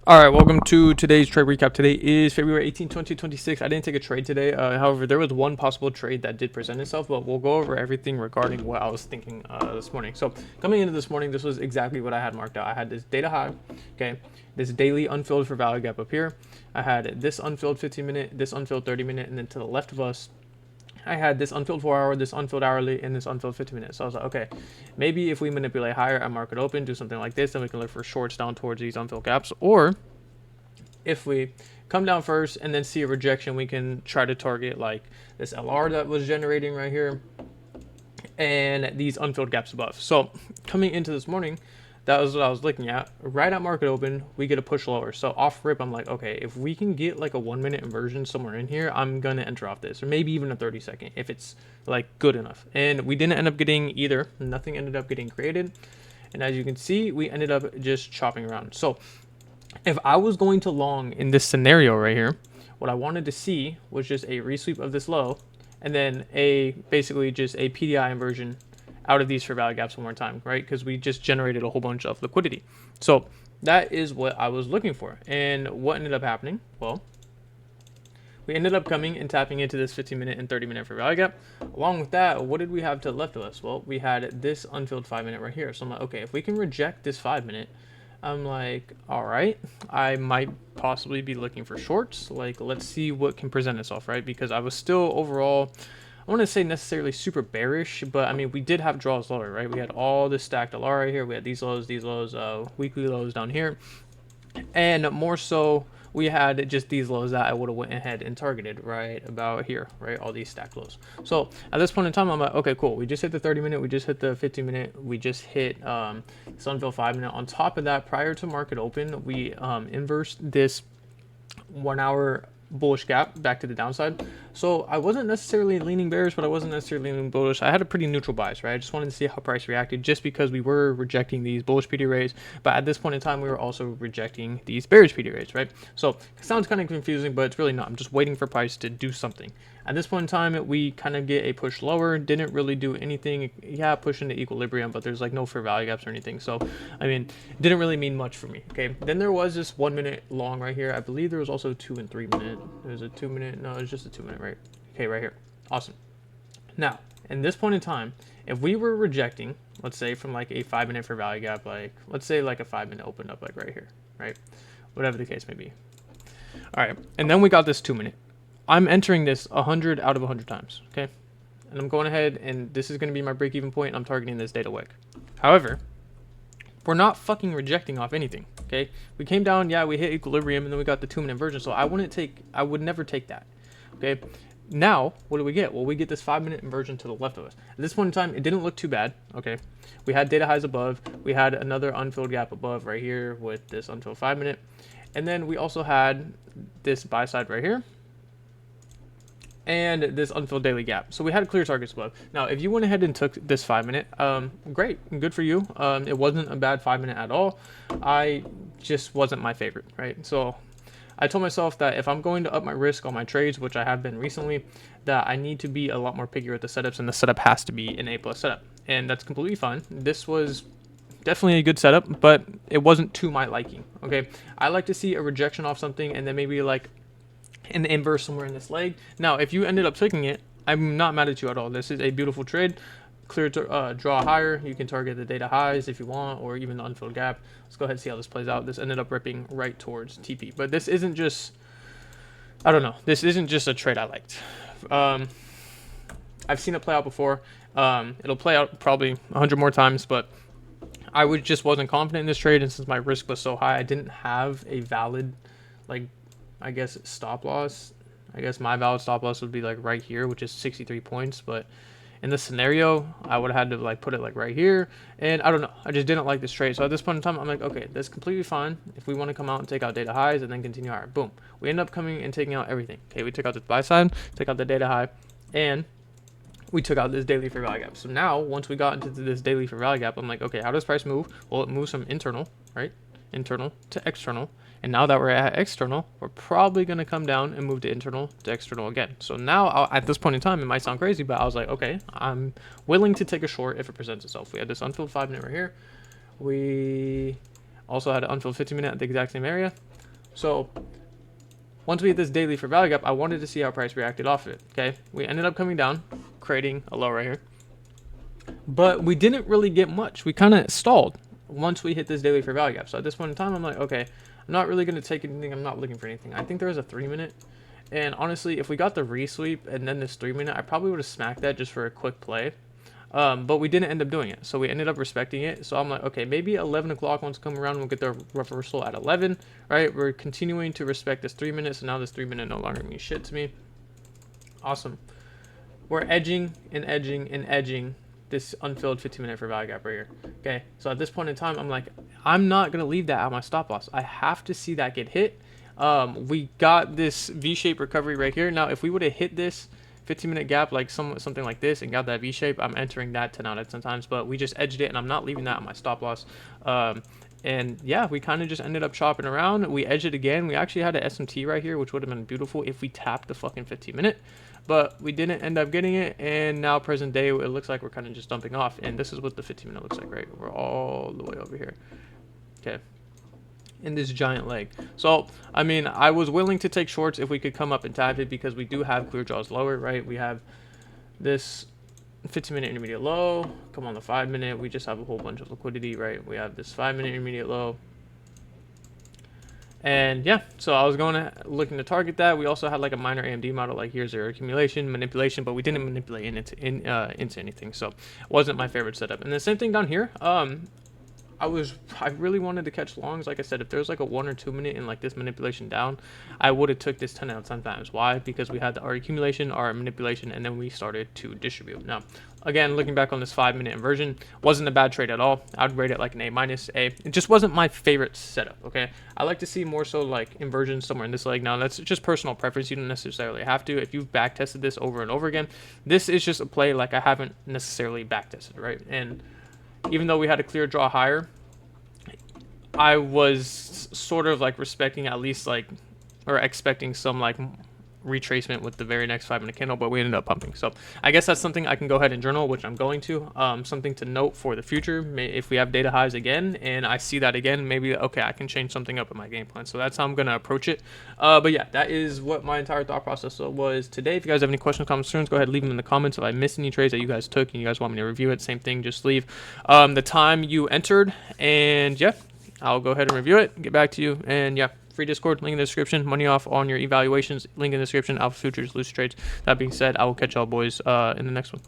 All right, welcome to today's trade recap. Today is February 18, 2026. I didn't take a trade today. However, there was one possible trade that did present itself, but we'll go over everything regarding what I was thinking this morning. So coming into this morning, this was exactly what I had marked out. I had this data high, okay, this daily unfilled for value gap up here. I had this unfilled 15-minute, this unfilled 30-minute, and then to the left of us, I had this unfilled 4-hour, this unfilled hourly, and this unfilled 50-minute. So I was like, okay, maybe if we manipulate higher at market open, do something like this, then we can look for shorts down towards these unfilled gaps. Or if we come down first and then see a rejection, we can try to target like this LR that was generating right here and these unfilled gaps above. So coming into this morning, that was what I was looking at. Right at market open, we get a push lower. So off rip, I'm like, okay, if we can get like a 1-minute inversion somewhere in here, I'm gonna enter off this, or maybe even a 30-second if it's like good enough. And we didn't end up getting either. Nothing ended up getting created. And as you can see, we ended up just chopping around. So if I was going to long in this scenario right here, what I wanted to see was just a resweep of this low, and then basically just a PDI inversion out of these fair value gaps one more time, right? Because we just generated a whole bunch of liquidity. So that is what I was looking for. And what ended up happening? Well, we ended up coming and tapping into this 15-minute and 30-minute fair value gap. Along with that, what did we have to the left of us? Well, we had this unfilled 5-minute right here. So I'm like, okay, if we can reject this 5-minute, I'm like, all right, I might possibly be looking for shorts. Like, let's see what can present itself, right? Because I was still overall, I want to say necessarily super bearish, but I mean, we did have draws lower, right? We had all this stacked LR right here. We had these lows, weekly lows down here. And more so, we had just these lows that I would have went ahead and targeted right about here, right? All these stacked lows. So at this point in time, I'm like, okay, cool. We just hit the 30-minute, we just hit the 15-minute, we just hit Sunville 5-minute. On top of that, prior to market open, we inversed this 1-hour bullish gap back to the downside. So I wasn't necessarily leaning bearish, but I wasn't necessarily leaning bullish. I had a pretty neutral bias, right? I just wanted to see how price reacted, just because we were rejecting these bullish PD rays, but at this point in time we were also rejecting these bearish PD rays, right? So it sounds kind of confusing, but it's really not. I'm just waiting for price to do something. At this point in time, we kind of get a push lower, didn't really do anything. Yeah, push into equilibrium, but there's like no fair value gaps or anything. So, I mean, it didn't really mean much for me, okay? Then there was this 1-minute long right here. I believe there was also 2 and 3-minute. There's a 2-minute, no, it's just a 2-minute, right? Okay, right here. Awesome. Now, in this point in time, if we were rejecting, let's say from like a 5-minute fair value gap, like, let's say like a 5-minute opened up like right here, right? Whatever the case may be. All right, and then we got this 2-minute. I'm entering this 100 out of 100 times, okay? And I'm going ahead, and this is going to be my break-even point. I'm targeting this data wick. However, we're not fucking rejecting off anything, okay? We came down, yeah, we hit equilibrium, and then we got the 2-minute inversion. So I would never take that, okay? Now, what do we get? Well, we get this 5-minute inversion to the left of us. At this point in time, it didn't look too bad, okay? We had data highs above. We had another unfilled gap above right here with this unfilled 5-minute. And then we also had this buy side right here, and this unfilled daily gap. So we had clear targets above. Now, if you went ahead and took this 5-minute, great, good for you. It wasn't a bad 5-minute at all. I just wasn't my favorite, right? So I told myself that if I'm going to up my risk on my trades, which I have been recently, that I need to be a lot more picky with the setups, and the setup has to be an A+ setup. And that's completely fine. This was definitely a good setup, but it wasn't to my liking, okay? I like to see a rejection off something, and then maybe like in the inverse somewhere in this leg. Now, if you ended up taking it, I'm not mad at you at all. This is a beautiful trade. Clear to draw higher. You can target the data highs if you want, or even the unfilled gap. Let's go ahead and see how this plays out. This ended up ripping right towards TP, but this isn't just, I don't know, this isn't just a trade I liked. I've seen it play out before. It'll play out probably 100 more times, but I just wasn't confident in this trade, and since my risk was so high, I didn't have a valid, like, I guess stop loss. I guess my valid stop loss would be like right here, which is 63 points. But in this scenario, I would have had to like put it like right here. And I don't know. I just didn't like this trade. So at this point in time, I'm like, okay, that's completely fine. If we want to come out and take out data highs and then continue higher, boom. We end up coming and taking out everything. Okay, we took out the buy side, took out the data high, and we took out this daily fair value gap. So now, once we got into this daily fair value gap, I'm like, okay, how does price move? Well, it moves from internal, right? Internal to external. And now that we're at external, we're probably going to come down and move to internal to external again. So now, at this point in time, it might sound crazy, but I was like, okay, I'm willing to take a short if it presents itself. We had this unfilled 5-minute right here. We also had an unfilled 15-minute at the exact same area. So once we hit this daily for value gap, I wanted to see how price reacted off of it. Okay, we ended up coming down, creating a low right here, but we didn't really get much. We kind of stalled once we hit this daily for value gap. So at this point in time, I'm like, okay, I'm not really going to take anything. I'm not looking for anything. I think there was a 3-minute. And honestly, if we got the resweep and then this 3-minute, I probably would have smacked that just for a quick play. But we didn't end up doing it. So we ended up respecting it. So I'm like, okay, maybe 11 o'clock wants to come around. We'll get the reversal at 11, right? We're continuing to respect this 3 minutes. So now this 3-minute no longer means shit to me. Awesome. We're edging and edging and edging this unfilled 15-minute for value gap right here. Okay, so at this point in time, I'm like, I'm not going to leave that at my stop loss. I have to see that get hit. We got this V-shaped recovery right here. Now, if we would have hit this 15-minute gap like something like this and got that V-shape, I'm entering that 10 out of 10 times, but we just edged it, and I'm not leaving that at my stop loss. And yeah, we kind of just ended up chopping around. We edged it again. We actually had an SMT right here, which would have been beautiful if we tapped the fucking 15-minute, but we didn't end up getting it. And now present day, it looks like we're kind of just dumping off, and this is what the 15-minute looks like, right? We're all the way over here. Okay, in this giant leg. So I mean, I was willing to take shorts if we could come up and tap it, because we do have clear draws lower, right? We have this 15-minute intermediate low, come on the 5-minute, we just have a whole bunch of liquidity, right? We have this 5-minute intermediate low, and yeah, so I was looking to target that. We also had like a minor AMD model, like here's our accumulation manipulation, but we didn't manipulate into anything, so it wasn't my favorite setup. And the same thing down here. I really wanted to catch longs. Like I said, if there's like a 1 or 2 minute in like this manipulation down, I would have took this 10 out of 10 times. Why? Because we had our accumulation, our manipulation, and then we started to distribute. Now, again, looking back on this 5-minute inversion, wasn't a bad trade at all. I'd rate it like an A-. It just wasn't my favorite setup, okay? I like to see more so like inversions somewhere in this leg. Now, that's just personal preference. You don't necessarily have to. If you've back tested this over and over again, this is just a play like I haven't necessarily back tested, right? And even though we had a clear draw higher, I was sort of like respecting at least like, or expecting some like retracement with the very next 5-minute candle, but we ended up pumping. So I guess that's something I can go ahead and journal, which I'm going to. Something to note for the future. If we have data highs again and I see that again, maybe, okay, I can change something up in my game plan. So that's how I'm going to approach it. But yeah, that is what my entire thought process was today. If you guys have any questions, comments, concerns, go ahead and leave them in the comments. If I missed any trades that you guys took and you guys want me to review it, same thing, just leave the time you entered, and yeah, I'll go ahead and review it, get back to you. And yeah, free Discord, link in the description. Money off on your evaluations, link in the description. Alpha futures, loose trades. That being said, I will catch y'all boys in the next one.